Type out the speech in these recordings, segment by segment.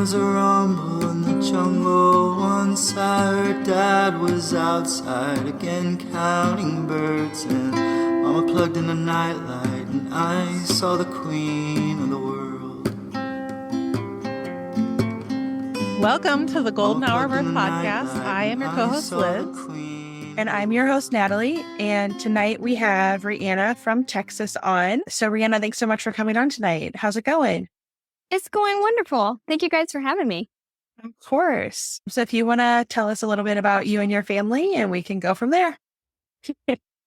was a rumble in the jungle. Once I heard Dad was outside again counting birds, and Mama plugged in a nightlight, and I saw the queen of the world. Welcome to the Golden Hour Birth Podcast. I am your co-host Liz. And I'm your host, Natalie. And tonight we have Rianna from Texas on. So Rianna, thanks so much for coming on tonight. How's it going? It's going wonderful. Thank you guys for having me. Of course. So if you want to tell us a little bit about you and your family, and we can go from there.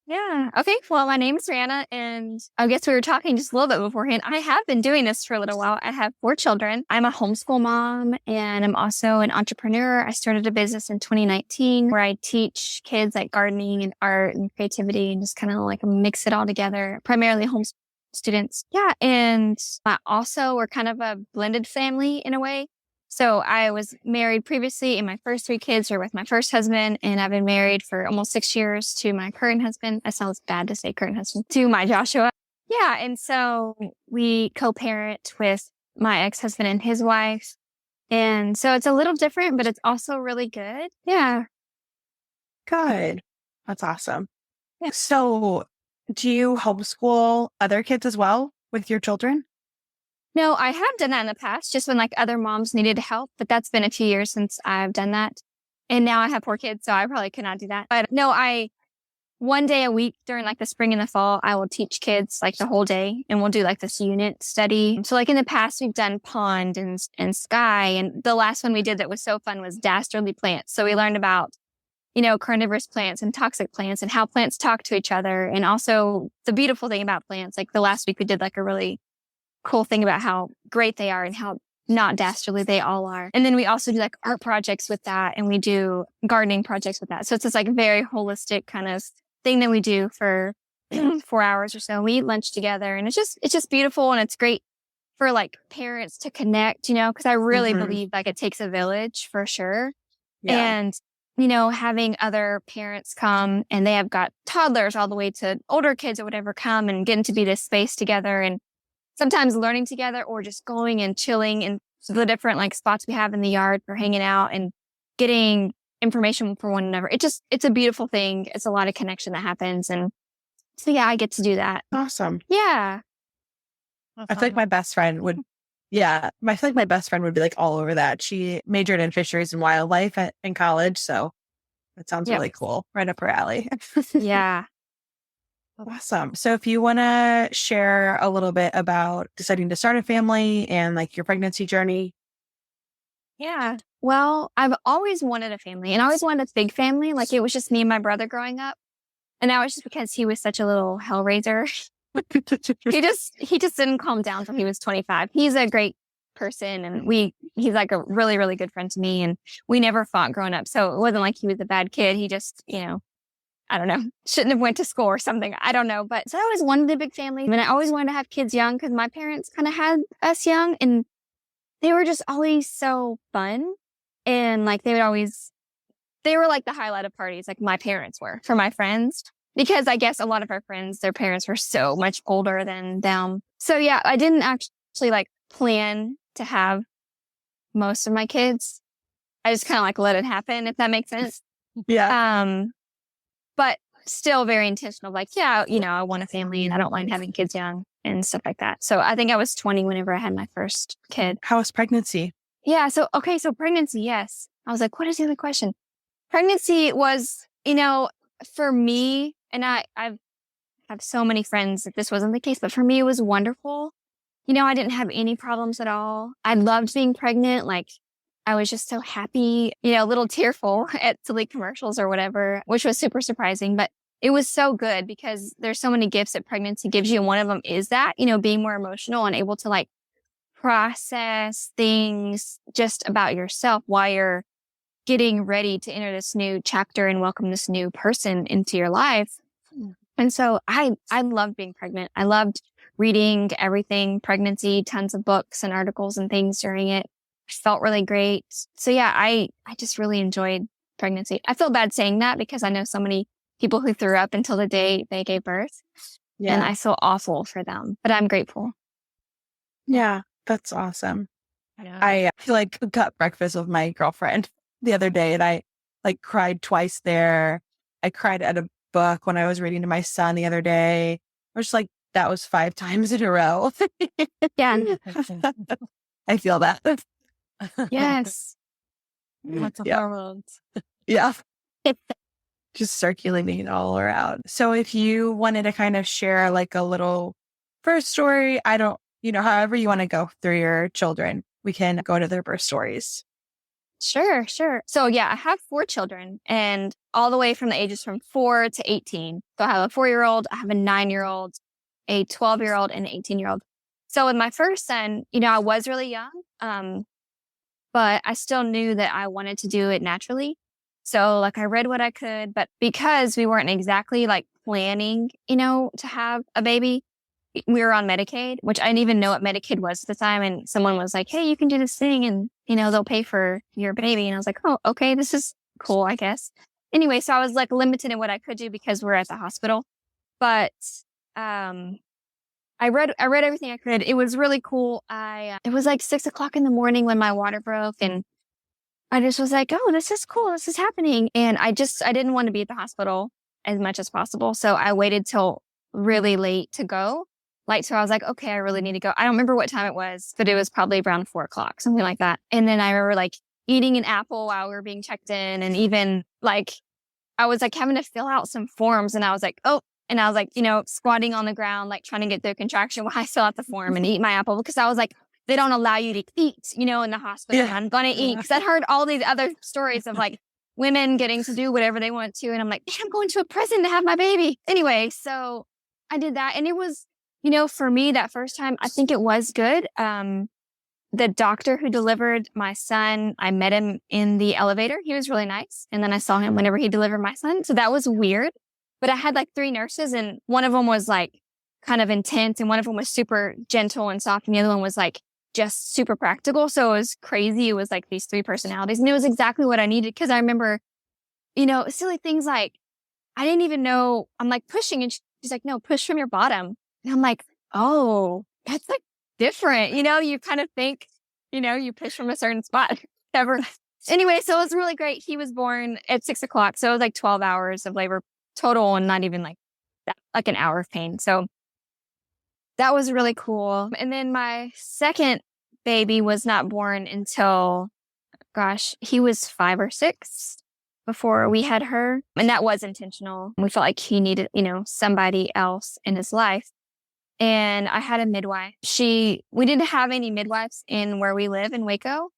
Yeah. Okay. Well, my name is Rianna, and I guess we were talking just a little bit beforehand. I have been doing this for a little while. I have 4 children. I'm a homeschool mom, and I'm also an entrepreneur. I started a business in 2019 where I teach kids like gardening and art and creativity and just kind of like mix it all together, primarily homeschool students. Yeah. And we're kind of a blended family in a way. So I was married previously, and my first 3 kids are with my first husband, and I've been married for almost 6 years to my current husband. That sounds bad to say current husband, to my Joshua. Yeah, and so we co-parent with my ex-husband and his wife. And so it's a little different, but it's also really good. Yeah. Good. That's awesome. Yeah. So do you homeschool other kids as well with your children? No, I have done that in the past, just when like other moms needed help, but that's been a few years since I've done that. And now I have 4 kids, so I probably could not do that. But no, one day a week during like the spring and the fall, I will teach kids like the whole day, and we'll do like this unit study. So like in the past, we've done pond and sky. And the last one we did that was so fun was dastardly plants. So we learned about, carnivorous plants and toxic plants and how plants talk to each other. And also the beautiful thing about plants, like the last week we did like a really cool thing about how great they are and how not dastardly they all are. And then we also do like art projects with that, and we do gardening projects with that. So it's this like very holistic kind of thing that we do for 4 hours or so. We eat lunch together, and it's just beautiful, and it's great for like parents to connect, because I really believe like it takes a village for sure. Yeah. And having other parents come, and they have got toddlers all the way to older kids or whatever, come and getting to be this space together, and sometimes learning together or just going and chilling in the different like spots we have in the yard for hanging out and getting information for one another. It's a beautiful thing. It's a lot of connection that happens. And so, yeah, I get to do that. Awesome. Yeah. I feel like my best friend would, I feel like my best friend would be like all over that. She majored in fisheries and wildlife in college. So that sounds really cool. Right up her alley. Yeah. Awesome. So if you want to share a little bit about deciding to start a family and like your pregnancy journey. Yeah. Well, I've always wanted a family, and I always wanted a big family. Like it was just me and my brother growing up. And that was just because he was such a little hellraiser. he just didn't calm down until he was 25. He's a great person, and he's like a really, really good friend to me, and we never fought growing up. So it wasn't like he was a bad kid. He just, I don't know, shouldn't have went to school or something. I don't know. But so I always wanted a big family. And I always wanted to have kids young because my parents kind of had us young, and they were just always so fun. And like they were like the highlight of parties, like my parents were for my friends, because I guess a lot of our friends, their parents were so much older than them. So yeah, I didn't actually like plan to have most of my kids. I just kind of like let it happen, if that makes sense. Yeah. But still very intentional. Like, I want a family, and I don't mind having kids young and stuff like that. So I think I was 20 whenever I had my first kid. How was pregnancy? Yeah. So pregnancy. Yes. I was like, what is the other question? Pregnancy was, for me, and I have so many friends that this wasn't the case, but for me, it was wonderful. I didn't have any problems at all. I loved being pregnant. Like, I was just so happy, a little tearful at silly commercials or whatever, which was super surprising. But it was so good because there's so many gifts that pregnancy gives you. And one of them is that, being more emotional and able to like process things just about yourself while you're getting ready to enter this new chapter and welcome this new person into your life. And so I loved being pregnant. I loved reading everything pregnancy, tons of books and articles and things during it. Felt really great. So yeah, I just really enjoyed pregnancy. I feel bad saying that because I know so many people who threw up until the day they gave birth. Yeah. And I feel awful for them, but I'm grateful. Yeah, that's awesome. Yeah. I like got breakfast with my girlfriend the other day and I like cried twice there. I cried at a book when I was reading to my son the other day. I was just like, that was 5 times in a row. Yeah. I feel that. Yes. Lots of Yeah. hormones. Yeah. Just circulating all around. So if you wanted to kind of share like a little birth story, I don't, however you want to go through your children, we can go to their birth stories. Sure. So yeah, I have 4 children and all the way from the ages from 4 to 18. So I have a 4-year-old, I have a 9-year-old, a 12-year-old, and an 18-year-old. So with my first son, I was really young, but I still knew that I wanted to do it naturally. So like I read what I could, but because we weren't exactly like planning, to have a baby, we were on Medicaid, which I didn't even know what Medicaid was at the time. And someone was like, hey, you can do this thing and, they'll pay for your baby. And I was like, oh, okay, this is cool, I guess. Anyway, so I was like limited in what I could do because we're at the hospital. But I read everything I could. It was really cool. It was like 6:00 in the morning when my water broke and I just was like, oh, this is cool. This is happening. And I didn't want to be at the hospital as much as possible. So I waited till really late to go. So I was like, okay, I really need to go. I don't remember what time it was, but it was probably around 4:00, something like that. And then I remember like eating an apple while we were being checked in. And even like, I was like having to fill out some forms and I was like, oh, and I was like, squatting on the ground, like trying to get through contraction while I fill out the form and eat my apple because I was like, they don't allow you to eat, in the hospital. Yeah. I'm going to eat because I heard all these other stories of like women getting to do whatever they want to. And I'm like, I'm going to a prison to have my baby. Anyway, so I did that. And it was, for me that first time, I think it was good. The doctor who delivered my son, I met him in the elevator. He was really nice. And then I saw him whenever he delivered my son. So that was weird. But I had like 3 nurses and one of them was like kind of intense and one of them was super gentle and soft. And the other one was like just super practical. So it was crazy. It was like these 3 personalities and it was exactly what I needed. Cause I remember, silly things like I didn't even know I'm like pushing and she's like, no, push from your bottom. And I'm like, oh, that's like different. You kind of think, you push from a certain spot, whatever. Anyway, so it was really great. He was born at 6:00. So it was like 12 hours of labor total and not even like that, like an hour of pain. So that was really cool. And then my second baby was not born until, he was 5 or 6 before we had her. And that was intentional. We felt like he needed, somebody else in his life. And I had a midwife. We didn't have any midwives in where we live in Waco.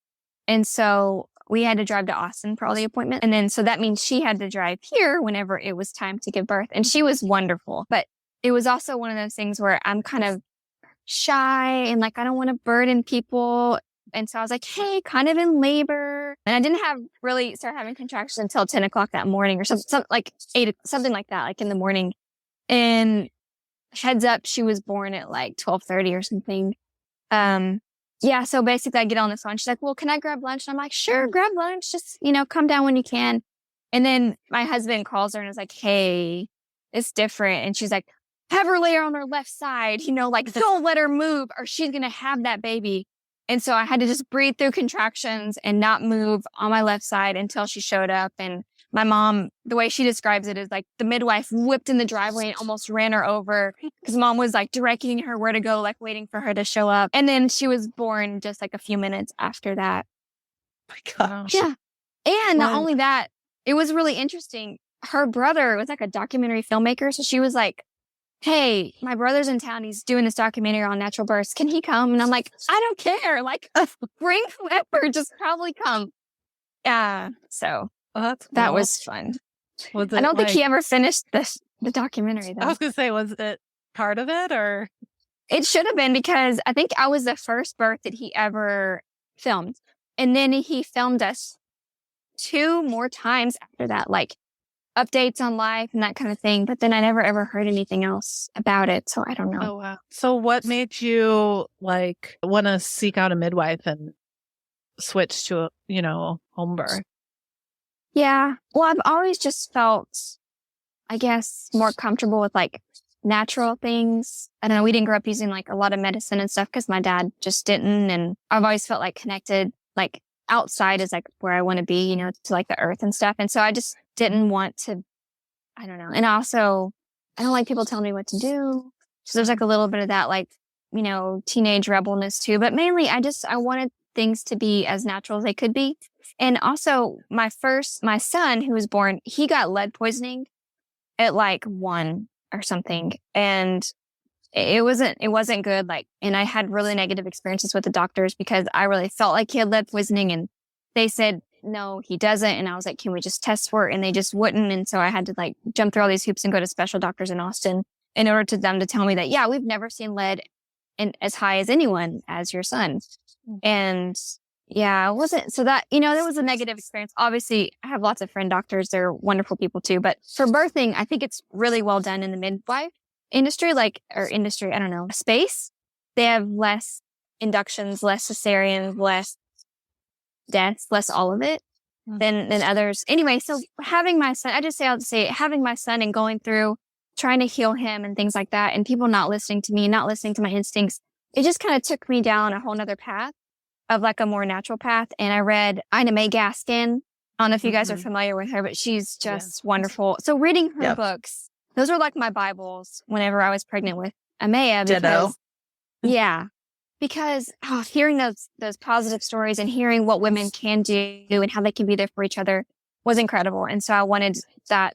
And so we had to drive to Austin for all the appointments. And then, so that means she had to drive here whenever it was time to give birth. And she was wonderful. But it was also one of those things where I'm kind of shy and like, I don't want to burden people. And so I was like, hey, kind of in labor. And I didn't start having contractions until 10:00 that morning or something like 8, something like that, like in the morning. And heads up, she was born at like 12:30 or something. Yeah, so basically I get on the phone. She's like, well, can I grab lunch? And I'm like, sure, grab lunch. Just, come down when you can. And then my husband calls her and is like, hey, it's different. And she's like, have her lay her on her left side, like don't let her move or she's going to have that baby. And so I had to just breathe through contractions and not move on my left side until she showed up. And my mom, the way she describes it is like the midwife whipped in the driveway and almost ran her over because mom was like directing her where to go, like waiting for her to show up. And then she was born just like a few minutes after that. Oh my gosh. Yeah. And not only that, it was really interesting. Her brother was like a documentary filmmaker. So she was like, hey, my brother's in town. He's doing this documentary on natural births. Can he come? And I'm like, I don't care. Like, bring whoever, just probably come. So that's cool. That was fun. I don't think he ever finished the documentary, though. I was going to say, was it part of it or? It should have been because I think I was the first birth that he ever filmed. And then he filmed us 2 more times after that, like updates on life and that kind of thing. But then I never ever heard anything else about it. So I don't know. Oh, wow. So what made you like want to seek out a midwife and switch to home birth? Yeah. Well, I've always just felt, I guess, more comfortable with like natural things. I don't know. We didn't grow up using like a lot of medicine and stuff because my dad just didn't. And I've always felt like connected, like outside is like where I want to be, to like the earth and stuff. And so I just didn't want to, I don't know. And also, I don't like people telling me what to do. So there's like a little bit of that, like, teenage rebelness too. But mainly I wanted things to be as natural as they could be. And also my son who was born, he got lead poisoning at like 1 or something. And it wasn't good. Like, and I had really negative experiences with the doctors because I really felt like he had lead poisoning and they said, no, he doesn't. And I was like, can we just test for it? And they just wouldn't. And so I had to like jump through all these hoops and go to special doctors in Austin in order to them to tell me that, yeah, we've never seen lead in as high as anyone as your son. And yeah, it wasn't. So that, there was a negative experience. Obviously, I have lots of friend doctors. They're wonderful people too. But for birthing, I think it's really well done in the midwife industry, I don't know, space. They have less inductions, less cesareans, less deaths, less all of it than others. Anyway, so having my son, I'll just say having my son and going through trying to heal him and things like that, and people not listening to me, not listening to my instincts, it just kind of took me down a whole nother path of like a more natural path. And I read Ina May Gaskin. I don't know if you guys are familiar with her, but she's just wonderful. So reading her books, those were like my Bibles whenever I was pregnant with Amaya. Because hearing those positive stories and hearing what women can do and how they can be there for each other was incredible. And so I wanted that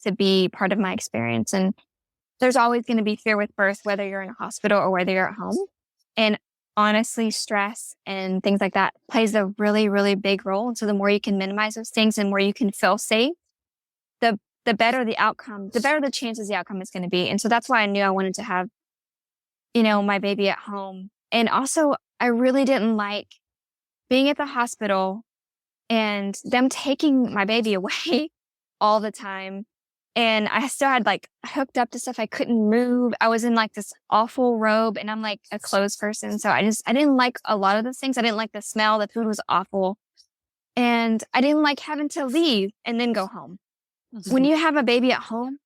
to be part of my experience. And there's always going to be fear with birth, whether you're in a hospital or whether you're at home. And honestly, stress and things like that plays a really, really big role. And so the more you can minimize those things and more you can feel safe, the better the outcome, the better the chances the outcome is going to be. And so that's why I knew I wanted to have, my baby at home. And also, I really didn't like being at the hospital and them taking my baby away all the time. And I still had like hooked up to stuff. I couldn't move. I was in like this awful robe and I'm like a clothes person. So I didn't like a lot of those things. I didn't like the smell. The food was awful. And I didn't like having to leave and then go home. When you have a baby at home,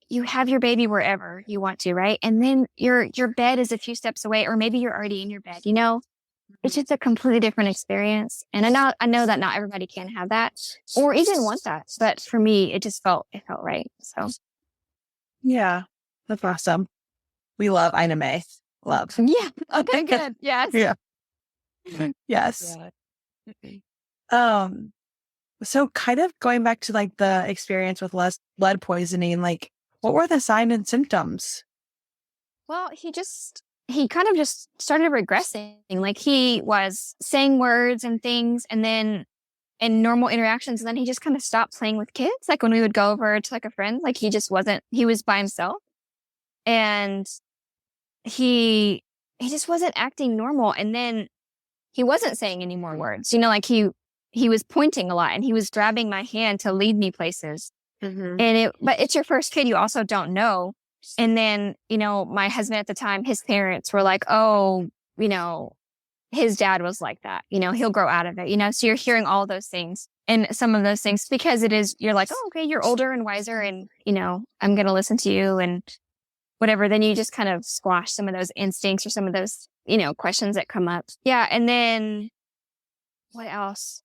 you have your baby wherever you want to, right? And then your bed is a few steps away, or maybe you're already in your bed, It's just a completely different experience. And I know that not everybody can have that or even want that. But for me, it felt right. So. Yeah, that's awesome. We love Ina May. Love. Yeah. Okay, good. Yes. Yeah. Yes. So kind of going back to like the experience with lead poisoning, like what were the signs and symptoms? Well, he kind of just started regressing. Like he was saying words and things and then in normal interactions. And then he just kind of stopped playing with kids. Like when we would go over to like a friend, like he was by himself and he just wasn't acting normal. And then he wasn't saying any more words, like he was pointing a lot and he was grabbing my hand to lead me places. But it's your first kid. You also don't know. And then, my husband at the time, his parents were like, oh, his dad was like that, he'll grow out of it, so you're hearing all those things and some of those things because you're like, oh, okay, you're older and wiser and, I'm going to listen to you and whatever. Then you just kind of squash some of those instincts or some of those, questions that come up. Yeah. And then what else?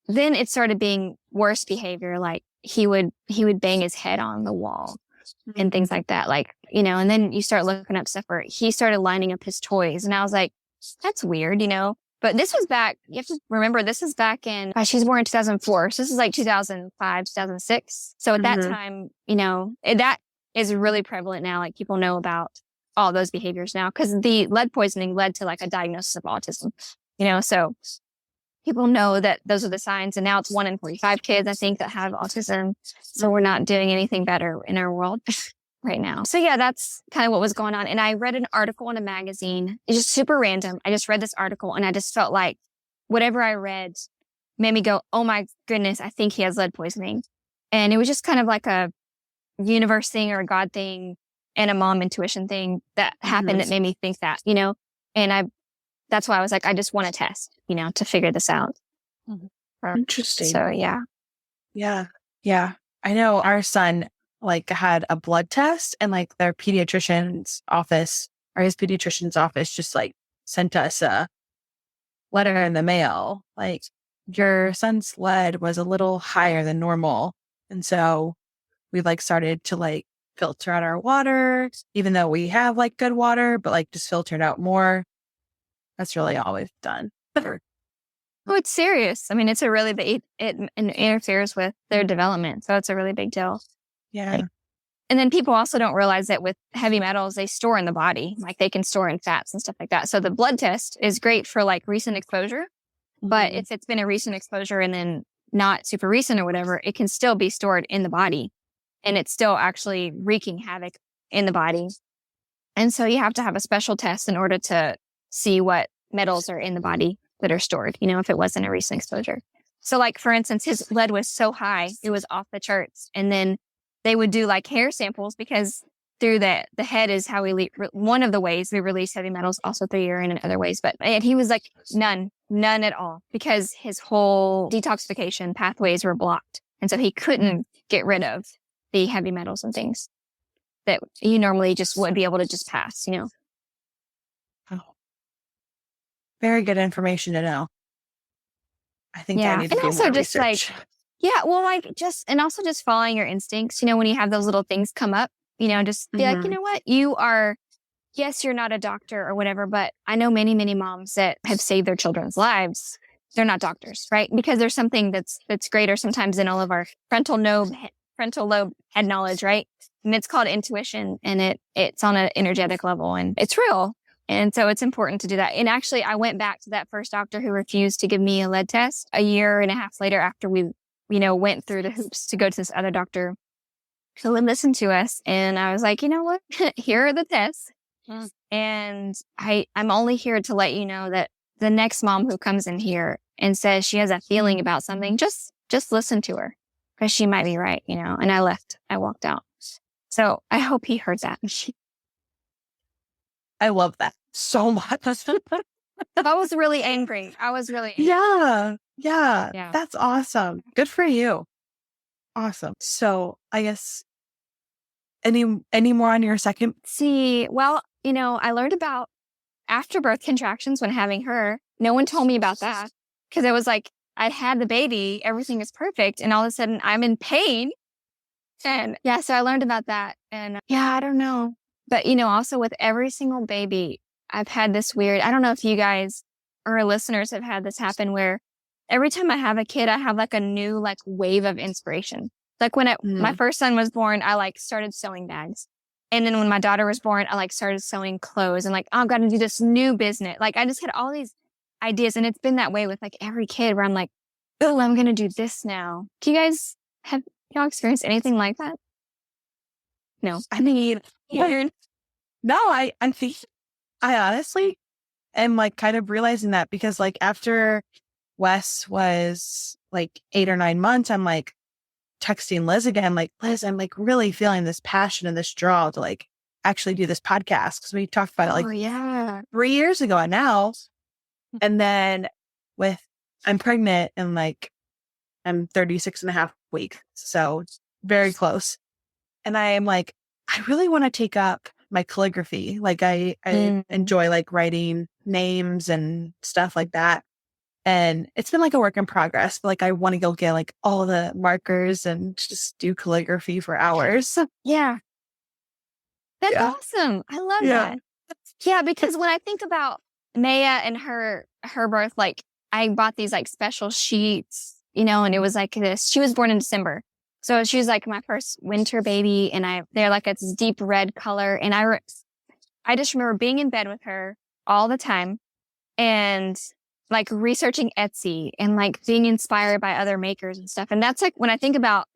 Then it started being worse behavior. Like he would bang his head on the wall and things like that. Like, and then you start looking up stuff where he started lining up his toys. And I was like, that's weird, but this was back, you have to remember, this is back in, she was born in 2004. So this is like 2005, 2006. So at that time, that is really prevalent now. Like people know about all those behaviors now because the lead poisoning led to like a diagnosis of autism, so people know that those are the signs. And now it's 1 in 45 kids, I think, that have autism. So we're not doing anything better in our world right now. So yeah, that's kind of what was going on. And I read an article in a magazine. It's just super random. I just read this article and I just felt like whatever I read made me go, oh my goodness, I think he has lead poisoning. And it was just kind of like a universe thing or a God thing and a mom intuition thing that happened that made me think that, and that's why I was like, I just want to test, to figure this out. Interesting. So, yeah. Yeah. Yeah. I know our son, like had a blood test, and like their pediatrician's office or his pediatrician's office just like sent us a letter in the mail. Like, your son's lead was a little higher than normal. And so we like started to like filter out our water, even though we have like good water, but like just filtered out more. That's really all we've done. Oh, it's serious. I mean, it's a really big, it interferes with their development. So it's a really big deal. Yeah. Like, and then people also don't realize that with heavy metals, they store in the body. Like they can store in fats and stuff like that. So the blood test is great for like recent exposure. But if it's been a recent exposure and then not super recent or whatever, it can still be stored in the body. And it's still actually wreaking havoc in the body. And so you have to have a special test in order to see what metals are in the body that are stored, you know, if it wasn't a recent exposure. So like, for instance, his lead was so high, it was off the charts. And then they would do like hair samples because through the head is how we one of the ways we release heavy metals, also through urine and other ways. And he was like, none at all, because his whole detoxification pathways were blocked. And so he couldn't get rid of the heavy metals and things that you normally just would be able to just pass, you know. Oh. Very good information to know. I think I need to do also more just research. like, yeah, well, like and also just following your instincts, you know, when you have those little things come up, you know, just be like, you know what, yes, you're not a doctor or whatever, but I know many, many moms that have saved their children's lives. They're not doctors, right? Because there's something that's greater sometimes than all of our frontal lobe head knowledge, right? And it's called intuition, and it's on an energetic level, and it's real. And so it's important to do that. And actually, I went back to that first doctor who refused to give me a lead test a year and a half later after we, you know, went through the hoops to go to this other doctor who would listen to us. And I was like, you know what? Here are the tests. And I'm only here to let you know that the next mom who comes in here and says she has a feeling about something, just listen to her, because she might be right, you know. And I walked out. So I hope he heard that. I love that so much. I was really angry. Yeah. That's awesome. Good for you. Awesome. So I guess any more on your second? See, well, you know, I learned about afterbirth contractions when having her. No one told me about that, because it was like I'd had the baby, everything is perfect, and all of a sudden I'm in pain. And yeah, so I learned about that. And yeah, I don't know. But, you know, also with every single baby, I've had this weird, I don't know if you guys or listeners have had this happen, where every time I have a kid, I have like a new like wave of inspiration. Like when my first son was born, I like started sewing bags. And then when my daughter was born, I like started sewing clothes and like, oh, I'm going to do this new business. Like I just had all these ideas, and it's been that way with like every kid, where I'm like, oh, I'm going to do this now. Do you guys have y'all experienced anything like that? No. I mean, no, I think I honestly am like kind of realizing that, because like after Wes was like 8 or 9 months, I'm like texting Liz again, like, Liz, I'm like really feeling this passion and this draw to like actually do this podcast, because we talked about it like 3 years ago now. And then I'm pregnant and like I'm 36 and a half weeks. So it's very close. And I am like, I really want to take up my calligraphy. Like I enjoy like writing names and stuff like that. And it's been like a work in progress, but like I want to go get like all the markers and just do calligraphy for hours. Yeah. That's awesome. I love that. Yeah, because when I think about Maya and her birth, like I bought these like special sheets, you know, and it was like this. She was born in December. So she was like my first winter baby, and they're like this deep red color. And I just remember being in bed with her all the time and like researching Etsy and like being inspired by other makers and stuff. And that's like when I think about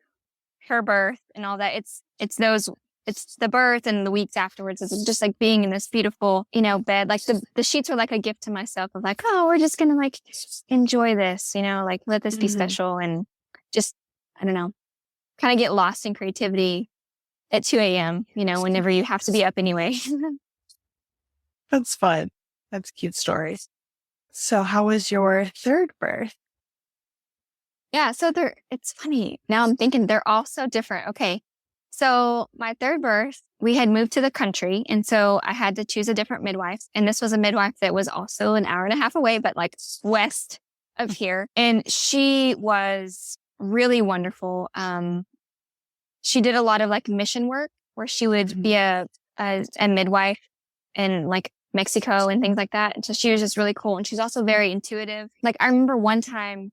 her birth and all that, it's the birth and the weeks afterwards. It's just like being in this beautiful, you know, bed. Like the sheets were like a gift to myself of like, oh, we're just going to like enjoy this, you know, like let this be special, and just, I don't know, kind of get lost in creativity at 2 a.m., you know, whenever you have to be up anyway. That's fun. That's cute stories. So how was your third birth? Yeah. So it's funny. Now I'm thinking they're all so different. Okay. So my third birth, we had moved to the country. And so I had to choose a different midwife. And this was a midwife that was also an hour and a half away, but like west of here. And she was really wonderful. She did a lot of like mission work where she would be a midwife in like Mexico and things like that. And so she was just really cool. And she's also very intuitive. Like I remember one time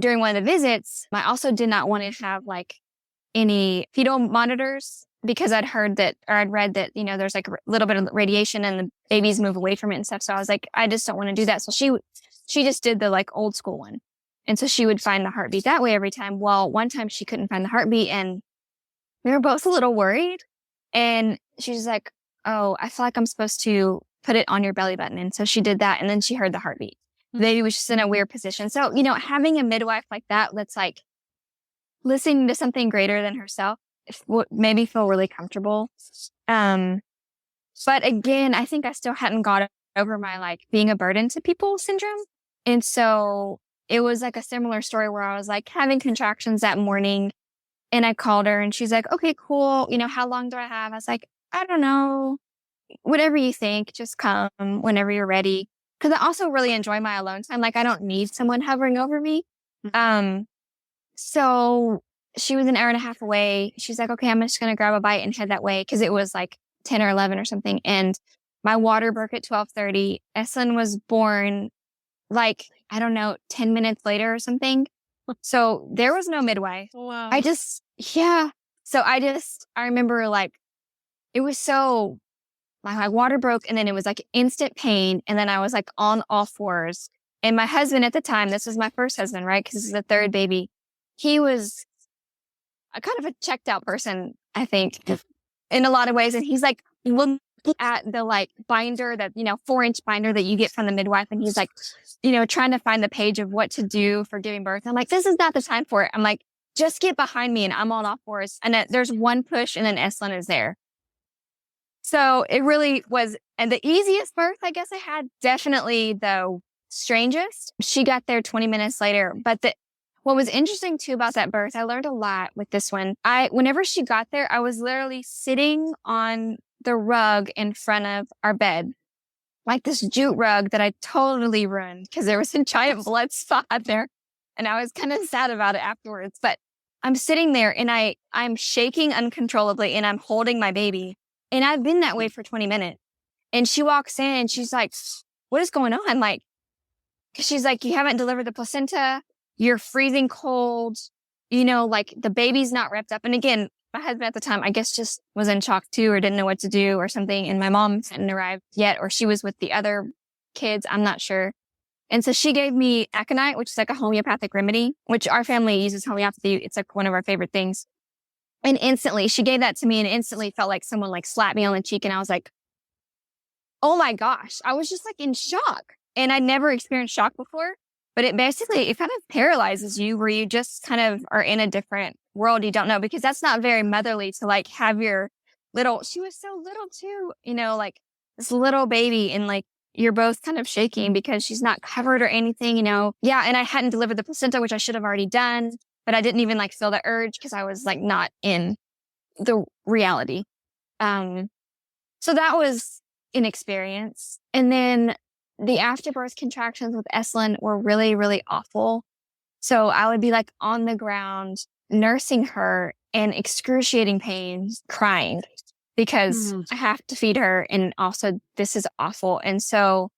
during one of the visits, I also did not want to have like any fetal monitors because I'd heard that, or I'd read that, you know, there's like a little bit of radiation and the babies move away from it and stuff. So I was like, I just don't want to do that. So she just did the like old school one. And so she would find the heartbeat that way every time. Well, one time she couldn't find the heartbeat and we were both a little worried. And she's like, oh, I feel like I'm supposed to put it on your belly button. And so she did that. And then she heard the heartbeat. The baby was just in a weird position. So, you know, having a midwife like that, that's like listening to something greater than herself, made me feel really comfortable. But again, I think I still hadn't got over my like being a burden to people syndrome. And so it was like a similar story where I was like having contractions that morning and I called her and she's like, okay, cool. You know, how long do I have? I was like, I don't know, whatever you think, just come whenever you're ready. Cause I also really enjoy my alone time. Like I don't need someone hovering over me. So she was an hour and a half away. She's like, okay, I'm just going to grab a bite and head that way. Cause it was like 10 or 11 or something. And my water broke at 12:30. Eslin was born like, I don't know, 10 minutes later or something. So there was no midwife. Wow. So I remember like, it was so, my water broke and then it was like instant pain. And then I was like on all fours. And my husband at the time, this was my first husband, right? Cause this is the third baby. He was a kind of a checked out person, I think, in a lot of ways. And he's like, look at the like binder that, you know, 4-inch binder that you get from the midwife. And he's like, you know, trying to find the page of what to do for giving birth. I'm like, this is not the time for it. I'm like, just get behind me and I'm on all fours. And there's one push and then Eslin is there. So it really was, and the easiest birth, I guess I had, definitely the strangest. She got there 20 minutes later. But what was interesting too about that birth, I learned a lot with this one. Whenever she got there, I was literally sitting on the rug in front of our bed, like this jute rug that I totally ruined because there was a giant blood spot there. And I was kind of sad about it afterwards. But I'm sitting there and I'm shaking uncontrollably and I'm holding my baby. And I've been that way for 20 minutes. And she walks in and she's like, what is going on? Like, she's like, you haven't delivered the placenta. You're freezing cold. You know, like the baby's not wrapped up. And again, my husband at the time, I guess just was in shock too, or didn't know what to do or something. And my mom hadn't arrived yet, or she was with the other kids. I'm not sure. And so she gave me aconite, which is like a homeopathic remedy, which our family uses homeopathy. It's like one of our favorite things. And instantly she gave that to me and instantly felt like someone like slapped me on the cheek. And I was like, oh my gosh, I was just like in shock. And I'd never experienced shock before, but it kind of paralyzes you where you just kind of are in a different world. You don't know, because that's not very motherly to like have your she was so little too, you know, like this little baby and like you're both kind of shaking because she's not covered or anything, you know? Yeah. And I hadn't delivered the placenta, which I should have already done, but I didn't even like feel the urge because I was like not in the reality. So that was an experience. And then the afterbirth contractions with Eslin were really, really awful. So I would be like on the ground nursing her in excruciating pain, crying because I have to feed her. And also this is awful. And so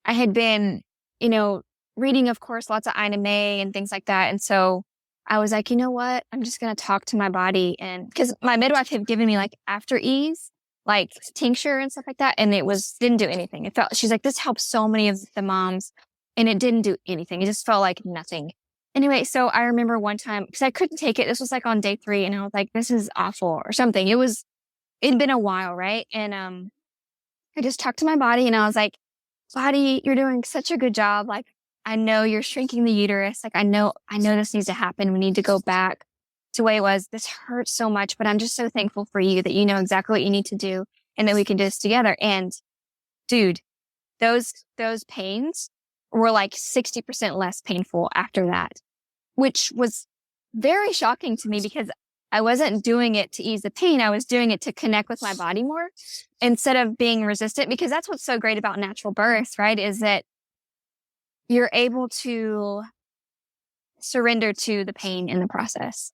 I had been, you know, reading, of course, lots of Ina May and things like that. And so I was like, you know what? I'm just going to talk to my body. And because my midwife had given me like after ease, like tincture and stuff like that. And didn't do anything. She's like, this helps so many of the moms. And it didn't do anything. It just felt like nothing. Anyway, so I remember one time, because I couldn't take it. This was like on day 3. And I was like, this is awful or something. It'd been a while, right? And I just talked to my body and I was like, body, you're doing such a good job. Like, I know you're shrinking the uterus. Like, I know this needs to happen. We need to go back to the way it was. This hurts so much, but I'm just so thankful for you that you know exactly what you need to do and that we can do this together. And dude, those pains were like 60% less painful after that, which was very shocking to me because I wasn't doing it to ease the pain. I was doing it to connect with my body more instead of being resistant, because that's what's so great about natural birth, right? Is that you're able to surrender to the pain in the process.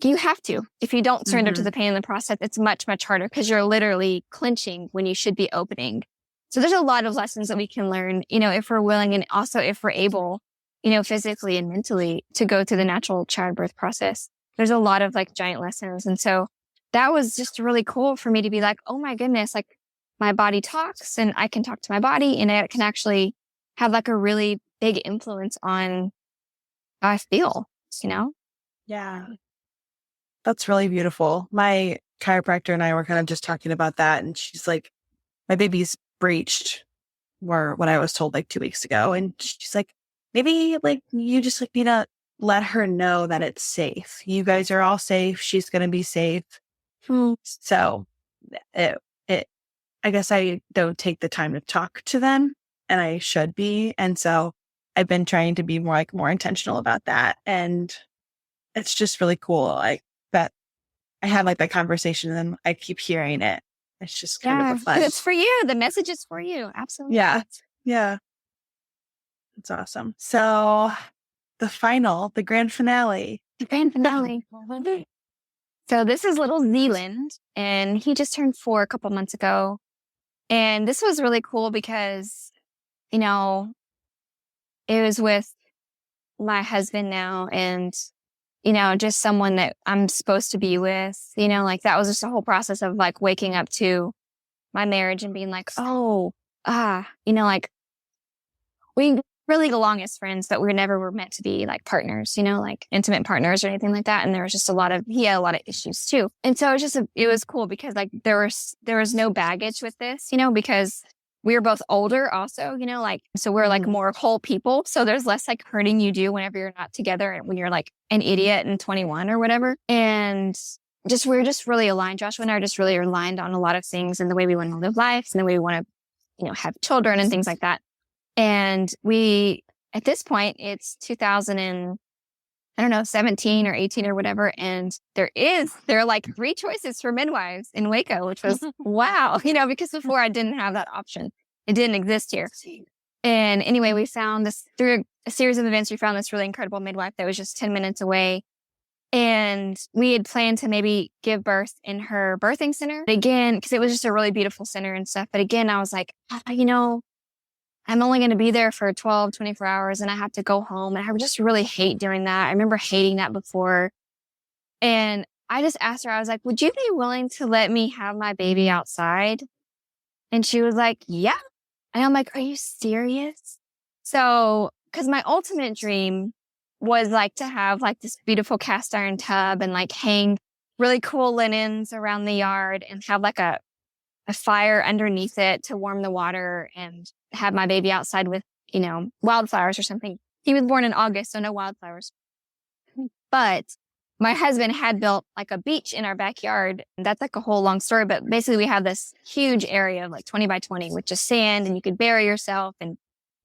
You have to. If you don't surrender to the pain in the process, it's much, much harder because you're literally clenching when you should be opening. So there's a lot of lessons that we can learn, if we're willing, and also if we're able, physically and mentally, to go through the natural childbirth process. There's a lot of like giant lessons. And so that was just really cool for me to be like, oh my goodness, like my body talks and I can talk to my body, and it can actually have like a really big influence on how I feel, Yeah. That's really beautiful. My chiropractor and I were kind of just talking about that. And she's like, my baby's breached, or what I was told like 2 weeks ago. And she's like, maybe like you just like need to let her know that it's safe. You guys are all safe. She's going to be safe. So I guess I don't take the time to talk to them, and I should be. And so I've been trying to be more intentional about that. And it's just really cool. That I had like that conversation and then I keep hearing it. It's just kind of fun. It's for you. The message is for you. Absolutely. Yeah. Yeah. It's awesome. So the grand finale. The grand finale. So this is little Zealand, and he just turned 4 a couple months ago. And this was really cool because, it was with my husband now, and just someone that I'm supposed to be with, like that was just a whole process of like waking up to my marriage and being like, like we really get along as friends, but we never were meant to be like partners, like intimate partners or anything like that. And there was just he had a lot of issues too. And so it was cool because like there was no baggage with this, because we were both older also, so we're like more whole people. So there's less like hurting you do whenever you're not together and when you're like an idiot and 21 or whatever. And we're just really aligned. Joshua and I are just really aligned on a lot of things and the way we want to live life and the way we want to, have children and things like that. And we, at this point, it's 2017 or 18 or whatever. And there are like 3 choices for midwives in Waco, which was wow, because before I didn't have that option. It didn't exist here. And anyway, we found this through a series of events. We found this really incredible midwife that was just 10 minutes away. And we had planned to maybe give birth in her birthing center. But again, because it was just a really beautiful center and stuff. But again, I was like, I'm only going to be there for 12, 24 hours and I have to go home. And I just really hate doing that. I remember hating that before. And I just asked her, I was like, would you be willing to let me have my baby outside? And she was like, yeah. And I'm like, are you serious? So, because my ultimate dream was like to have like this beautiful cast iron tub and like hang really cool linens around the yard and have like a fire underneath it to warm the water and have my baby outside with, wildflowers or something. He was born in August, so no wildflowers. But my husband had built like a beach in our backyard. That's like a whole long story, but basically we have this huge area of like 20 by 20 with just sand and you could bury yourself and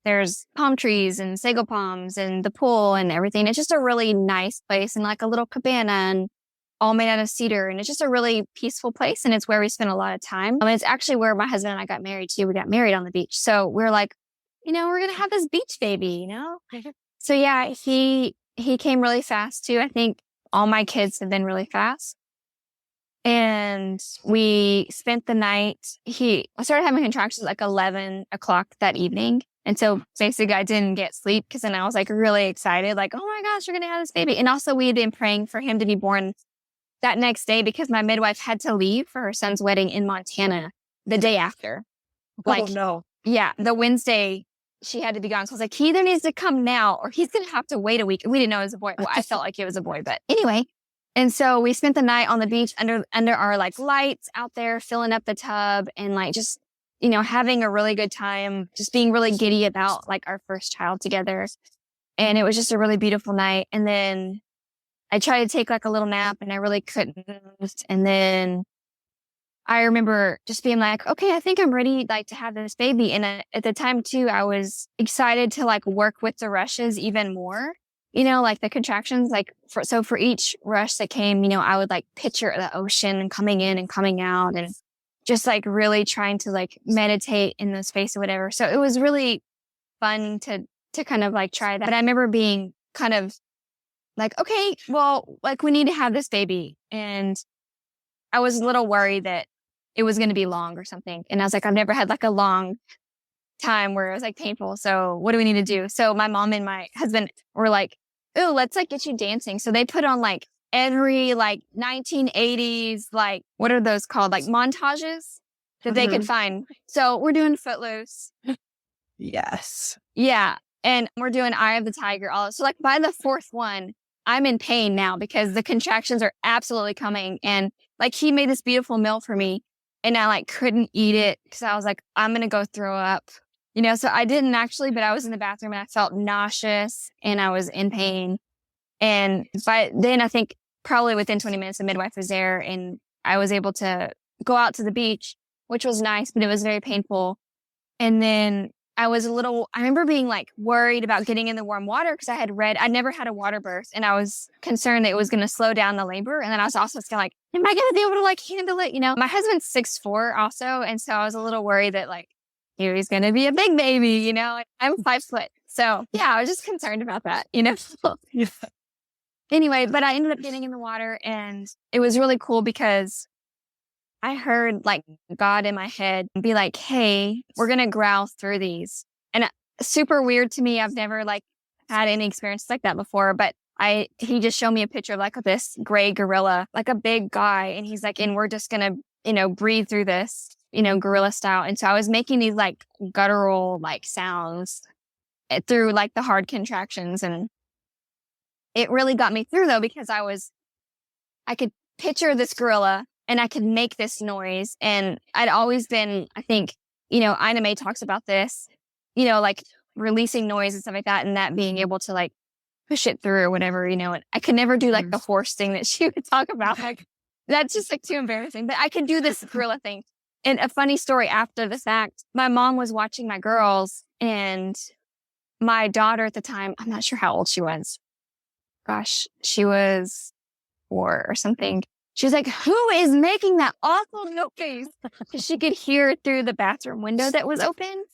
there's palm trees and sago palms and the pool and everything. It's just a really nice place and like a little cabana and all made out of cedar. And it's just a really peaceful place. And it's where we spend a lot of time. And it's actually where my husband and I got married too. We got married on the beach. So we're like, we're going to have this beach baby, So yeah, he came really fast too. I think all my kids have been really fast. And we spent the night, I started having contractions like 11 o'clock that evening. And so basically I didn't get sleep because then I was like really excited, like, oh my gosh, we're going to have this baby. And also we had been praying for him to be born that next day because my midwife had to leave for her son's wedding in Montana the day after. Oh no. Yeah. The Wednesday she had to be gone. So I was like, he either needs to come now or he's going to have to wait a week. We didn't know it was a boy. Well, I felt like it was a boy, but anyway. And so we spent the night on the beach under our like lights out there, filling up the tub and like just, having a really good time, just being really giddy about like our first child together. And it was just a really beautiful night. And then I tried to take like a little nap and I really couldn't. And then I remember just being like, okay, I think I'm ready like to have this baby. And at the time too, I was excited to like work with the rushes even more like the contractions, like for each rush that came, I would like picture the ocean coming in and coming out and just like really trying to like meditate in the space or whatever. So it was really fun to kind of like try that. But I remember being kind of like, okay, well, like we need to have this baby. And I was a little worried that it was going to be long or something. And I was like, I've never had like a long time where it was like painful. So what do we need to do? So my mom and my husband were like, oh, let's like get you dancing. So they put on like every like 1980s, like what are those called? Like montages that they could find. So we're doing Footloose. Yes. Yeah. And we're doing Eye of the Tiger. So like by the fourth one, I'm in pain now because the contractions are absolutely coming. And like he made this beautiful meal for me and I like couldn't eat it because I was like, I'm going to go throw up. So I didn't actually, but I was in the bathroom and I felt nauseous and I was in pain. And then I think probably within 20 minutes, the midwife was there and I was able to go out to the beach, which was nice, but it was very painful. And then I remember being like worried about getting in the warm water because I'd never had a water birth and I was concerned that it was going to slow down the labor. And then I was also kind of like, am I going to be able to like handle it? My husband's 6'4" also. And so I was a little worried that like, he's going to be a big baby, I'm 5 foot. So yeah, I was just concerned about that, Yeah. Anyway, but I ended up getting in the water and it was really cool because I heard like God in my head be like, hey, we're going to growl through these. And super weird to me. I've never like had any experience like that before, but he just showed me a picture of like this gray gorilla, like a big guy. And he's like, and we're just going to, breathe through this, gorilla style. And so I was making these like guttural like sounds through like the hard contractions. And it really got me through though, because I could picture this gorilla and I could make this noise. And I'd always been, I think, Ina May talks about this, like releasing noise and stuff like that. And that being able to like push it through or whatever, and I could never do like the horse thing that she would talk about. Like that's just like too embarrassing, but I could do this gorilla thing. And a funny story after the fact, my mom was watching my girls and my daughter at the time, I'm not sure how old she was. Gosh, she was 4 or something. She was like, who is making that awful noise? Because she could hear it through the bathroom window that was open.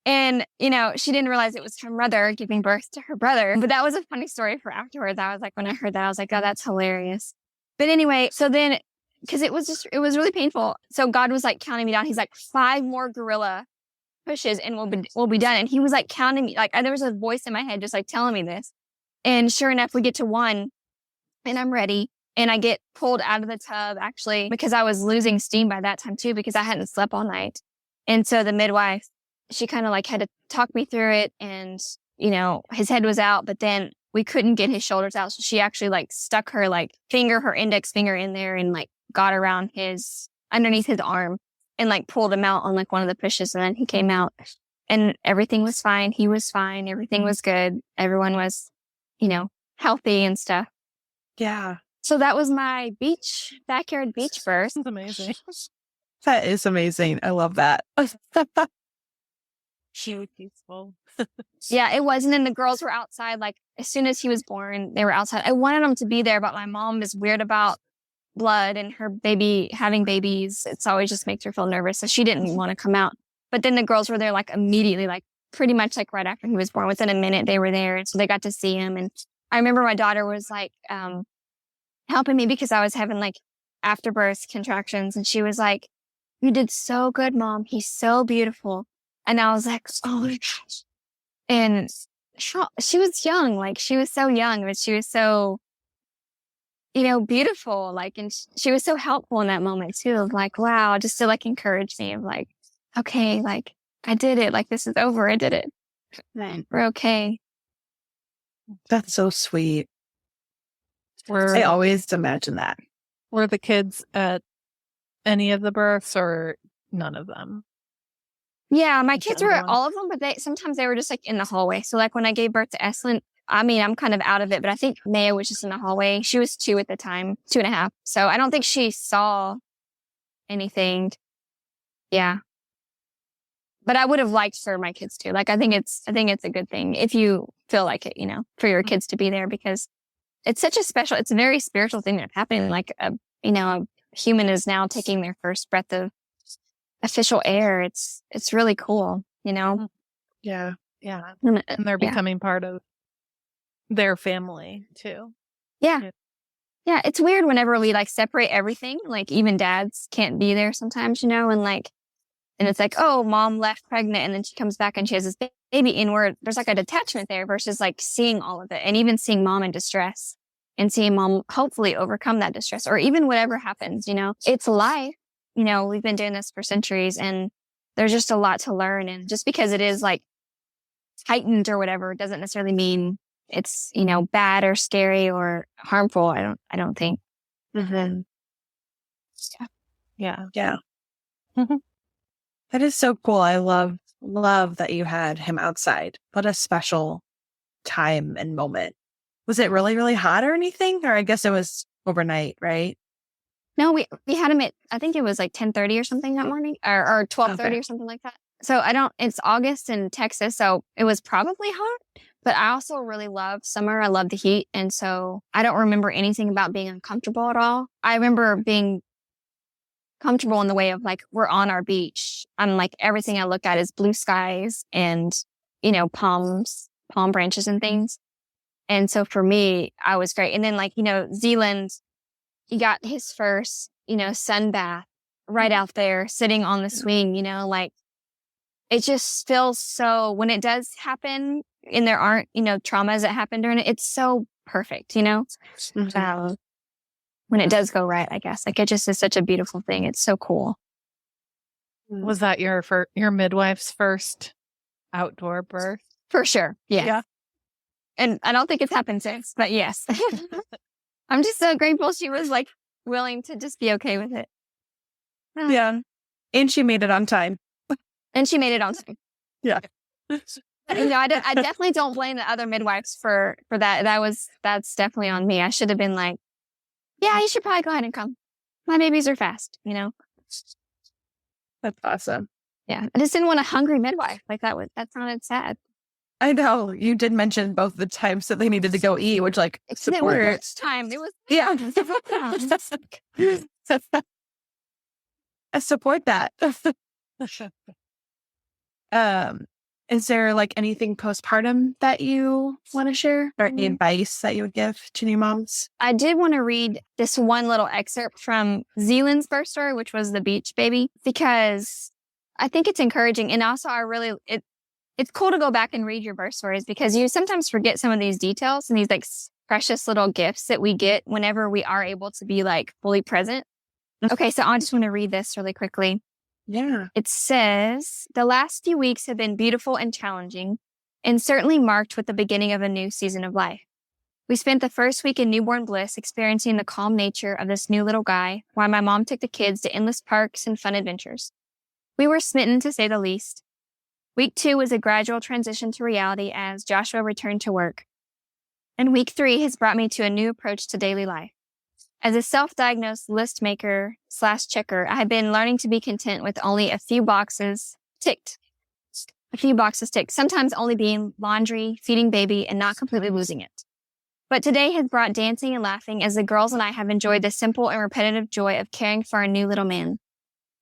And, she didn't realize it was her mother giving birth to her brother. But that was a funny story for afterwards. I was like, when I heard that, I was like, oh, that's hilarious. But anyway, so then, because it was really painful. So God was like counting me down. He's like 5 more gorilla pushes and we'll be done. And he was like counting me, like there was a voice in my head just like telling me this. And sure enough, we get to 1 and I'm ready. And I get pulled out of the tub actually because I was losing steam by that time too, because I hadn't slept all night. And so the midwife, she kind of like had to talk me through it. And, his head was out, but then we couldn't get his shoulders out. So she actually like stuck her like her index finger in there and like got around underneath his arm and like pulled him out on like one of the pushes. And then he came out and everything was fine. He was fine. Everything was good. Everyone was, healthy and stuff. Yeah. So that was my backyard beach birth. That's amazing. That is amazing. I love that. Cute, peaceful. Yeah, it was. And then the girls were outside. Like as soon as he was born, they were outside. I wanted them to be there, but my mom is weird about blood and her baby having babies. It's always just makes her feel nervous. So she didn't want to come out. But then the girls were there like immediately, like pretty much like right after he was born. Within a minute, they were there. And so they got to see him. And I remember my daughter was like, helping me because I was having like afterbirth contractions. And she was like, you did so good, Mom. He's so beautiful. And I was like, oh my gosh. And she was young, like she was so young, but she was so, beautiful. Like, and she was so helpful in that moment too, of like, wow, just to like encourage me of like, okay, like I did it. Like this is over. I did it. We're okay. That's so sweet. I always imagine that. Were the kids at any of the births or none of them? Yeah, my kids were at all of them, but sometimes they were just like in the hallway. So like when I gave birth to Estlin, I'm kind of out of it, but I think Maya was just in the hallway. She was 2 at the time, 2.5. So I don't think she saw anything. Yeah. But I would have liked for my kids to. Like I think it's a good thing if you feel like it, for your kids to be there, because it's such it's a very spiritual thing that's happening. Like, a human is now taking their first breath of official air. It's really cool, Yeah. And they're becoming part of their family too. Yeah. Yeah. It's weird whenever we like separate everything, like even dads can't be there sometimes, and it's like, oh, mom left pregnant and then she comes back and she has this baby inward. There's like a detachment there versus like seeing all of it, and even seeing mom in distress and seeing mom hopefully overcome that distress, or even whatever happens, it's life. We've been doing this for centuries, and there's just a lot to learn. And just because it is like heightened or whatever doesn't necessarily mean it's, bad or scary or harmful. I don't think. Mm-hmm. Yeah. That is so cool. I love that you had him outside. What a special time and moment. Was it really, really hot or anything? Or I guess it was overnight, right? No, we had him at, I think it was like 10:30 or something that morning, or 12:30 or something like that. So it's August in Texas, so it was probably hot, but I also really love summer. I love the heat. And so I don't remember anything about being uncomfortable at all. I remember being comfortable in the way of like, we're on our beach. I'm like, everything I look at is blue skies and, palm branches and things. And so for me, I was great. And then like, Zealand, he got his first, sun bath right out there sitting on the swing, like it just feels so, when it does happen and there aren't, traumas that happen during it, it's so perfect, when it does go right, I guess. Like, it just is such a beautiful thing. It's so cool. Was that your midwife's first outdoor birth? For sure. Yeah. And I don't think it's happened since, but yes. I'm just so grateful she was like willing to just be okay with it. Yeah. And she made it on time. And she made it on time. Yeah. I definitely don't blame the other midwives for that. That's definitely on me. I should have been like, yeah, you should probably go ahead and come. My babies are fast, That's awesome. Yeah. I just didn't want a hungry midwife. Like that sounded sad. I know. You did mention both the times that they needed to go eat, which like support it. Time. It was I support that. Is there like anything postpartum that you want to share, or any advice that you would give to new moms? I did want to read this one little excerpt from Zealand's birth story, which was the beach baby, because I think it's encouraging. And also it's cool to go back and read your birth stories, because you sometimes forget some of these details and these like precious little gifts that we get whenever we are able to be like fully present. Okay, so I just want to read this really quickly. Yeah. It says, the last few weeks have been beautiful and challenging, and certainly marked with the beginning of a new season of life. We spent the first week in newborn bliss experiencing the calm nature of this new little guy, while my mom took the kids to endless parks and fun adventures. We were smitten, to say the least. Week 2 was a gradual transition to reality as Joshua returned to work. And week 3 has brought me to a new approach to daily life. As a self-diagnosed list maker / checker, I have been learning to be content with only a few boxes ticked. Sometimes only being laundry, feeding baby, and not completely losing it. But today has brought dancing and laughing as the girls and I have enjoyed the simple and repetitive joy of caring for our new little man.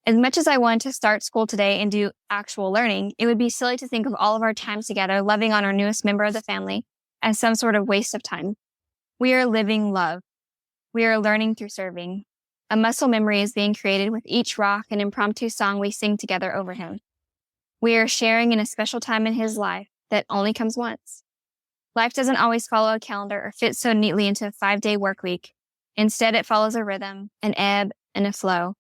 As much as I want to start school today and do actual learning, it would be silly to think of all of our time together loving on our newest member of the family as some sort of waste of time. We are living love. We are learning through serving. A muscle memory is being created with each rock and impromptu song we sing together over him. We are sharing in a special time in his life that only comes once. Life doesn't always follow a calendar or fit so neatly into a 5-day work week. Instead, it follows a rhythm, an ebb, and a flow.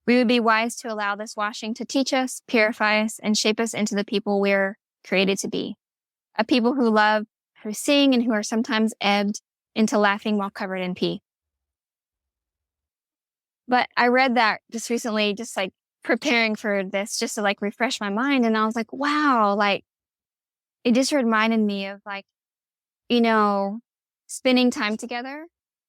We would be wise to allow this washing to teach us, purify us, and shape us into the people we're created to be. A people who love, who sing, and who are sometimes ebbed into laughing while covered in pee. But I read that just recently, just like preparing for this, just to like refresh my mind. And I was like, wow, like it just reminded me of like, spending time together,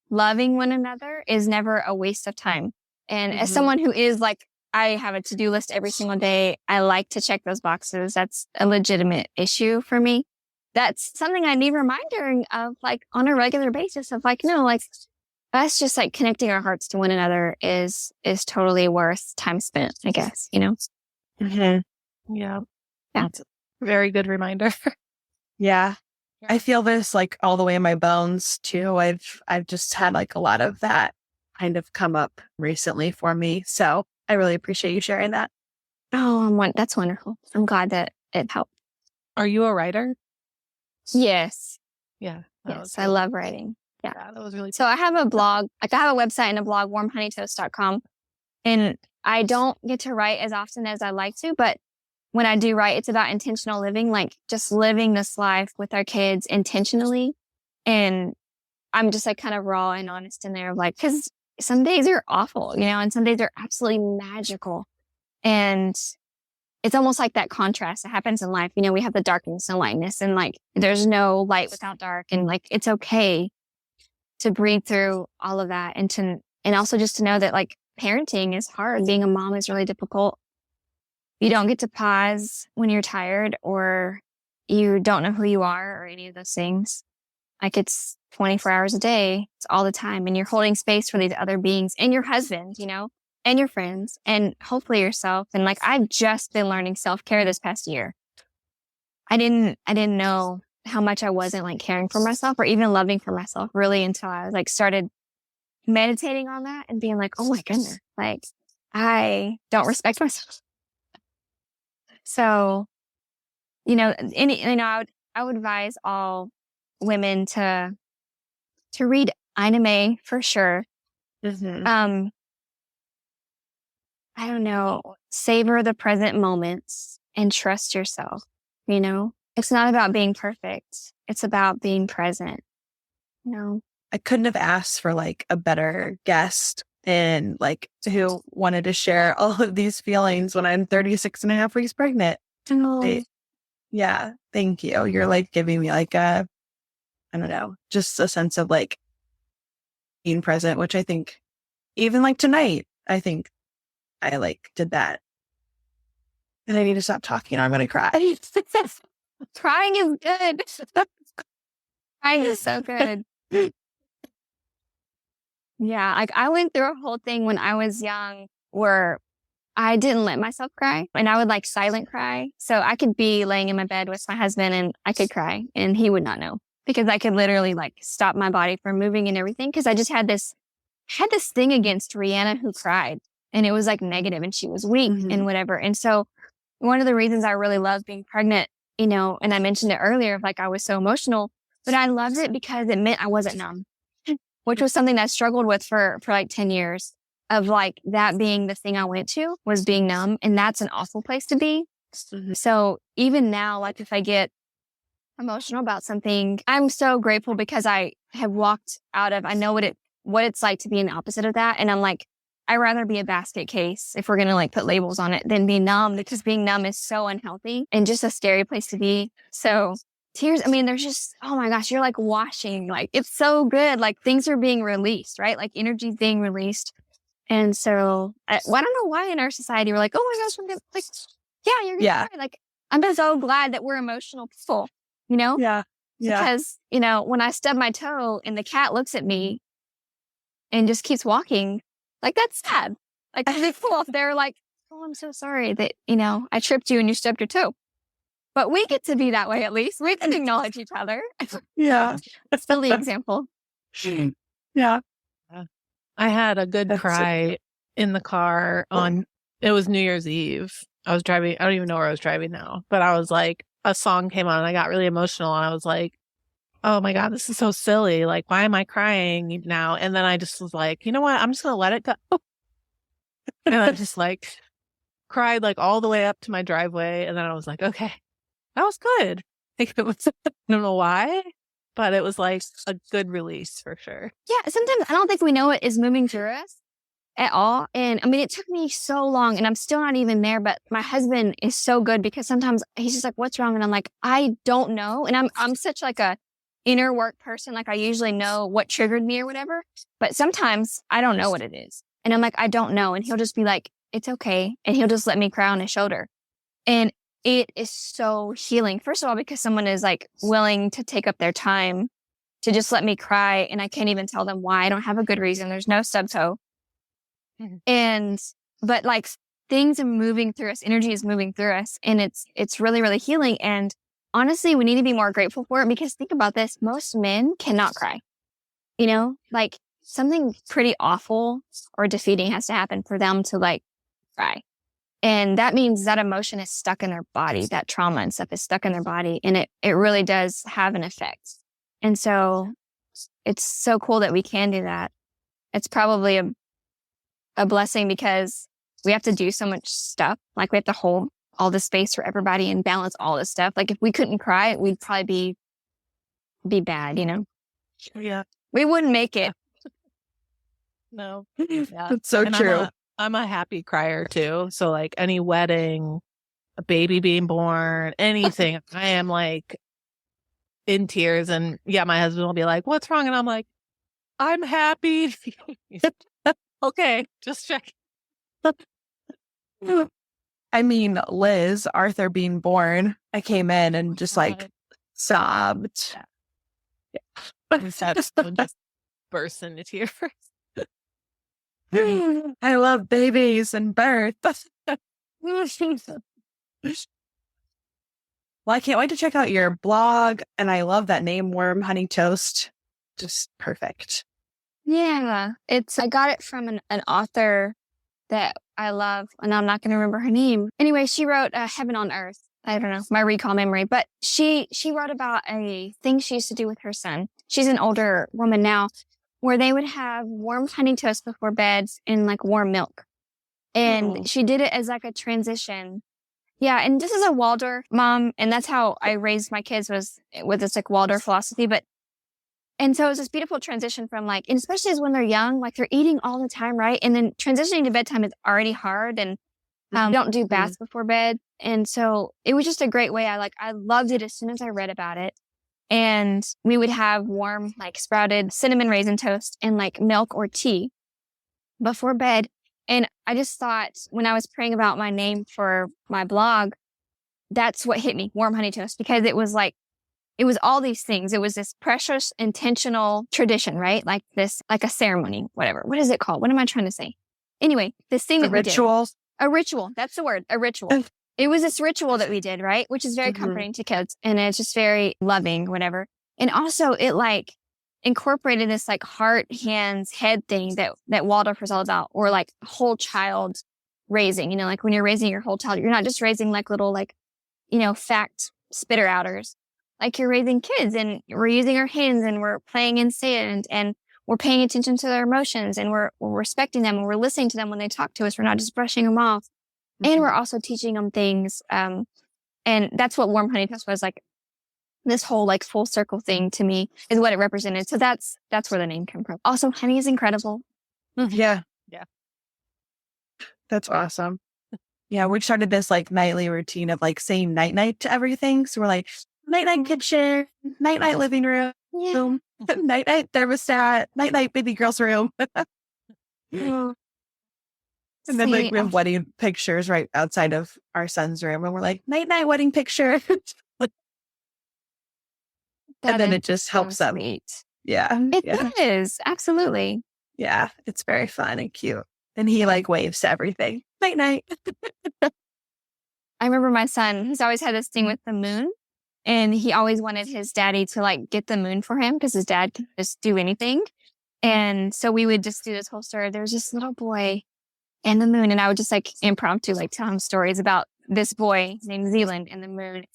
loving one another is never a waste of time. And as someone who is like, I have a to-do list every single day, I like to check those boxes. That's a legitimate issue for me. that's something I need reminding of, like, on a regular basis of, like, no, like, us just, like, connecting our hearts to one another is totally worth time spent, I guess, you know? Yeah. Yeah. That's a very good reminder. Yeah. I feel this like all the way in my bones too. I've just had like a lot of that kind of come up recently for me. So I really appreciate you sharing that. Oh, that's wonderful. I'm glad that it helped. Are you a writer? Yes. Yeah. Yes. I love writing. Yeah. That was really So I have a blog, like I have a website and a blog, warmhoneytoast.com. And I don't get to write as often as I like to, but when I do write, it's about intentional living, like just living this life with our kids intentionally. And I'm just like kind of raw and honest in there, like, because some days are awful, you know, and some days are absolutely magical. And it's almost like that contrast that happens in life. You know, we have the darkness and lightness, and like there's no light without dark. And like it's okay to breathe through all of that, and also just to know that like parenting is hard. Being a mom is really difficult. You don't get to pause when you're tired or you don't know who you are or any of those things. Like it's 24 hours a day. It's all the time. And you're holding space for these other beings and your husband, you know, and your friends and hopefully yourself. And like, I've just been learning self-care this past year. I didn't know how much I wasn't like caring for myself or even loving for myself really until I like started meditating on that and being like, oh my goodness, like I don't respect myself. So, you know, I would advise all women to read Ina May for sure. Mm-hmm. I don't know, savor the present moments and trust yourself. You know, it's not about being perfect. It's about being present. You know, I couldn't have asked for like a better guest and like who wanted to share all of these feelings when I'm 36 and a half weeks pregnant. Yeah. Thank you. You're like giving me like I don't know, just a sense of like being present, which I think even like tonight, I think I like did that. And I need to stop talking or I'm going to cry. Crying is good. Crying is so good. Yeah. Like I went through a whole thing when I was young where I didn't let myself cry and I would like silent cry. So I could be laying in my bed with my husband and I could cry and he would not know because I could literally like stop my body from moving and everything. Cause I just had this thing against Rianna who cried and it was like negative and she was weak and whatever. And so one of the reasons I really loved being pregnant, you know, and I mentioned it earlier, like I was so emotional, but I loved it because it meant I wasn't numb, which was something that I struggled with for like 10 years. Of like that being the thing I went to was being numb. And that's an awful place to be. So even now, like if I get emotional about something, I'm so grateful because I have walked out of, I know what it's like to be in the opposite of that. And I'm like, I'd rather be a basket case if we're going to like put labels on it than be numb because being numb is so unhealthy and just a scary place to be. So tears, I mean, there's just, oh my gosh, you're like washing, like it's so good. Like things are being released, right? Like energy's being released. And so I don't know why in our society we're like, oh my gosh, I'm gonna, like, yeah, you're gonna cry. Like, I'm just so glad that we're emotional people, you know? Yeah. Because, you know, when I stub my toe and the cat looks at me and just keeps walking, like that's sad. Like people, they're like, oh, I'm so sorry that, you know, I tripped you and you stubbed your toe. But we get to be that way at least. We can acknowledge each other. Yeah. That's the example. Yeah. I had a good cry in the car it was New Year's Eve. I was driving. I don't even know where I was driving now, but I was like, a song came on and I got really emotional and I was like, oh my God, this is so silly. Like, why am I crying now? And then I just was like, you know what? I'm just going to let it go. And I just like cried like all the way up to my driveway. And then I was like, okay, that was good. Like, it was, I don't know why. But it was like a good release for sure. Yeah, sometimes I don't think we know what is moving through us at all. And I mean, it took me so long and I'm still not even there, but my husband is so good because sometimes he's just like, what's wrong? And I'm like, I don't know. And I'm such like a inner work person. Like I usually know what triggered me or whatever, but sometimes I don't know what it is. And I'm like, I don't know. And he'll just be like, it's okay. And he'll just let me cry on his shoulder. And it is so healing. First of all, because someone is like willing to take up their time to just let me cry, and I can't even tell them why. I don't have a good reason. There's no subtoe. But like things are moving through us, energy is moving through us, and it's really, really healing. And honestly, we need to be more grateful for it, because think about this. Most men cannot cry, like something pretty awful or defeating has to happen for them to like cry. And that means that emotion is stuck in their body. That trauma and stuff is stuck in their body. And it really does have an effect. And so it's so cool that we can do that. It's probably a blessing, because we have to do so much stuff. Like we have to hold all the space for everybody and balance all this stuff. Like if we couldn't cry, we'd probably be bad, Yeah. We wouldn't make it. No. Yeah. That's so true. I'm a happy crier too. So like any wedding, a baby being born, anything, I am like in tears. And yeah, my husband will be like, "What's wrong?" And I'm like, "I'm happy." Okay, just check. I mean, Liz, Arthur being born, I came in and just like sobbed. Just burst into tears. I love babies and birth. Well, I can't wait to check out your blog. And I love that name, Worm Honey Toast. Just perfect. Yeah, I got it from an author that I love, and I'm not going to remember her name. Anyway, she wrote Heaven on Earth. I don't know, my recall memory, but she wrote about a thing she used to do with her son. She's an older woman now, where they would have warm honey toast before bed and like warm milk. And she did it as like a transition. Yeah, and this is a Waldorf mom, and that's how I raised my kids, was with this like Waldorf philosophy. And so it's this beautiful transition from like, and especially as when they're young, like they're eating all the time, right? And then transitioning to bedtime is already hard, and don't do baths before bed. And so it was just a great way. I loved it as soon as I read about it. And we would have warm, like sprouted cinnamon raisin toast and like milk or tea before bed. And I just thought, when I was praying about my name for my blog, that's what hit me, Warm Honey Toast, because it was all these things. It was this precious, intentional tradition, right? Like this, like a ceremony, whatever. What is it called? What am I trying to say? Anyway, this thing that we did. A ritual. That's the word, a ritual. It was this ritual that we did, right? Which is very comforting to kids. And it's just very loving, whatever. And also it like incorporated this like heart, hands, head thing that Waldorf was all about, or like whole child raising, like when you're raising your whole child, you're not just raising like little, like, fact spitter outers. Like you're raising kids, and we're using our hands, and we're playing in sand, and we're paying attention to their emotions, and we're respecting them, and we're listening to them when they talk to us. We're not just brushing them off. And we're also teaching them things. And that's what Warm Honey Toast was like. This whole like full circle thing to me is what it represented. So that's where the name came from. Also, honey is incredible. Yeah. Yeah. That's awesome. Yeah. We started this like nightly routine of like saying night night to everything. So we're like, night night kitchen, night night living room, night night thermostat, night night baby girl's room. And then like we have wedding pictures right outside of our son's room, and we're like, night night wedding picture. And then it just helps them. Yeah. It is. Absolutely. Yeah. It's very fun and cute. And he like waves to everything. Night night. I remember my son, he's always had this thing with the moon, and he always wanted his daddy to like get the moon for him, because his dad can just do anything. And so we would just do this whole story. There's this little boy and the moon. And I would just like impromptu, like tell him stories about this boy named Zealand and the moon.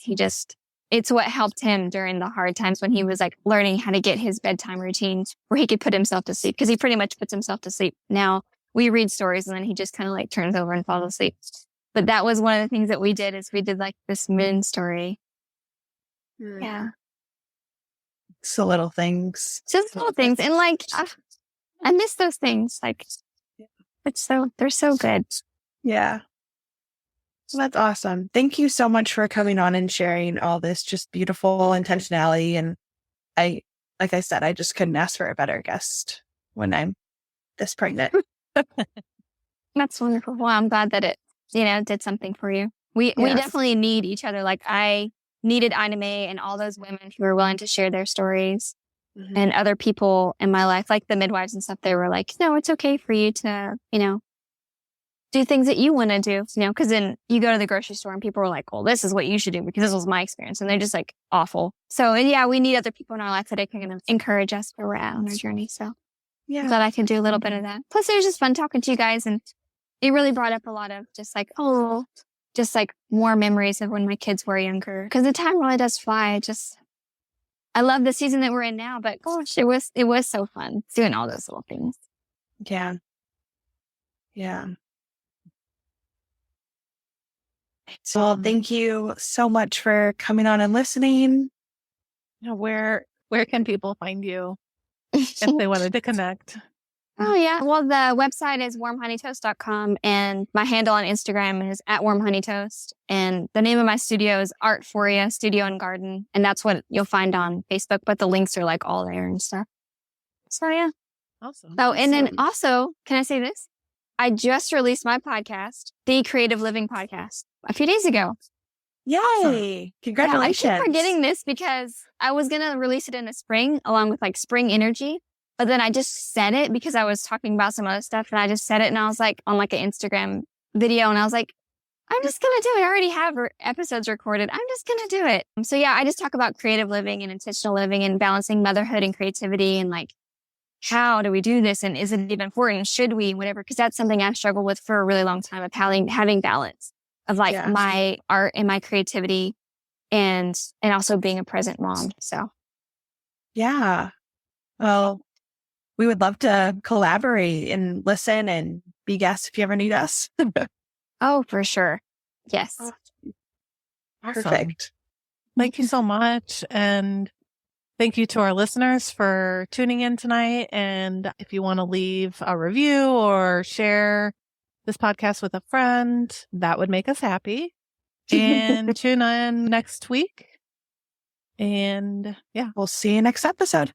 It's what helped him during the hard times when he was like learning how to get his bedtime routine where he could put himself to sleep, because he pretty much puts himself to sleep. Now we read stories, and then he just kind of like turns over and falls asleep. But that was one of the things that we did, is we did like this moon story. Yeah. It's the little things. Just little things. And like, I miss those things. Like, they're so good. Yeah. So that's awesome. Thank you so much for coming on and sharing all this just beautiful intentionality. And like I said, I just couldn't ask for a better guest when I'm this pregnant. That's wonderful. Well, I'm glad that it, did something for you. We definitely need each other. Like I needed Ina May and all those women who were willing to share their stories, and other people in my life, like the midwives and stuff. They were like, no, it's okay for you to, do things that you want to do, because then you go to the grocery store and people are like, well, this is what you should do because this was my experience. And they're just like awful. So, and yeah, we need other people in our life that can encourage us where we're at on our journey. So I'm glad I can do a little bit of that. Plus, it was just fun talking to you guys. And it really brought up a lot of just like more memories of when my kids were younger. Because the time really does fly. I love the season that we're in now, but gosh, it was so fun doing all those little things. Yeah. Yeah. So thank you so much for coming on and listening. Where can people find you if they wanted to connect? Oh, yeah. Well, the website is warmhoneytoast.com, and my handle on Instagram is @warmhoneytoast. And the name of my studio is Artforia Studio and Garden. And that's what you'll find on Facebook, but the links are like all there and stuff. So, yeah. Awesome. Oh, and then also, can I say this? I just released my podcast, The Creative Living Podcast, a few days ago. Yay. Congratulations. Yeah, I keep forgetting this because I was going to release it in the spring along with like spring energy. But then I just said it because I was talking about some other stuff, and I just said it, and I was like on like an Instagram video, and I was like, I'm just going to do it. I already have episodes recorded. I'm just going to do it. So yeah, I just talk about creative living and intentional living and balancing motherhood and creativity, and like, how do we do this? And is it even important? Should we? Whatever. Because that's something I've struggled with for a really long time, of having balance of like my art and my creativity and also being a present mom. So. Yeah. Well, we would love to collaborate and listen and be guests if you ever need us. Oh, for sure. Yes. Awesome. Perfect. Thank you so much. And thank you to our listeners for tuning in tonight. And if you want to leave a review or share this podcast with a friend, that would make us happy. And tune in next week. And yeah, we'll see you next episode.